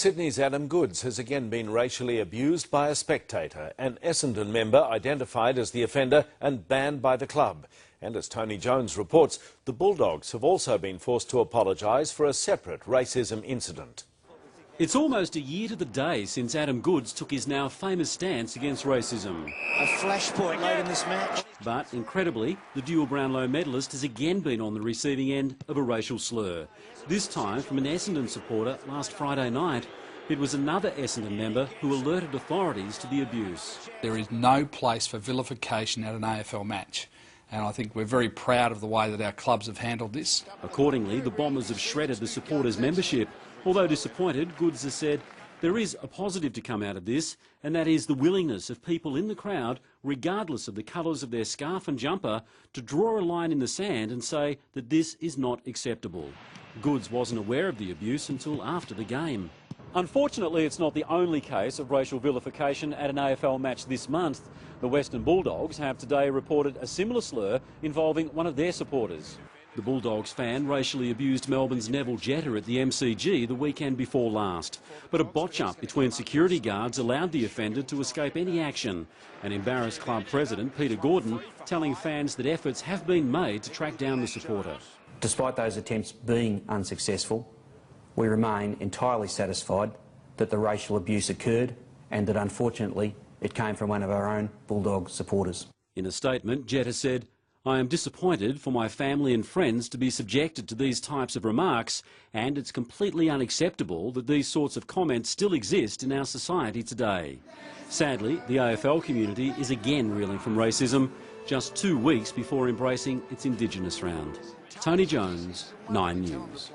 Sydney's Adam Goods has again been racially abused by a spectator, an Essendon member identified as the offender and banned by the club. And as Tony Jones reports, the Bulldogs have also been forced to apologise for a separate racism incident. It's almost a year to the day since Adam Goods took his now famous stance against racism. A flashpoint late in this match. But, incredibly, the dual Brownlow medalist has again been on the receiving end of a racial slur. This time from an Essendon supporter last Friday night. It was another Essendon member who alerted authorities to the abuse. There is no place for vilification at an AFL match. And I think we're very proud of the way that our clubs have handled this. Accordingly, the Bombers have shredded the supporters' membership. Although disappointed, Goods has said there is a positive to come out of this, and that is the willingness of people in the crowd, regardless of the colours of their scarf and jumper, to draw a line in the sand and say that this is not acceptable. Goods wasn't aware of the abuse until after the game. Unfortunately, it's not the only case of racial vilification at an AFL match this month. The Western Bulldogs have today reported a similar slur involving one of their supporters. The Bulldogs fan racially abused Melbourne's Neville Jetta at the MCG the weekend before last. But a botch-up between security guards allowed the offender to escape any action. An embarrassed club president, Peter Gordon, telling fans that efforts have been made to track down the supporter. Despite those attempts being unsuccessful, we remain entirely satisfied that the racial abuse occurred and that unfortunately it came from one of our own Bulldog supporters. In a statement, Jetta said, "I am disappointed for my family and friends to be subjected to these types of remarks, and it's completely unacceptable that these sorts of comments still exist in our society today." Sadly, the AFL community is again reeling from racism, just 2 weeks before embracing its Indigenous round. Tony Jones, 9 News.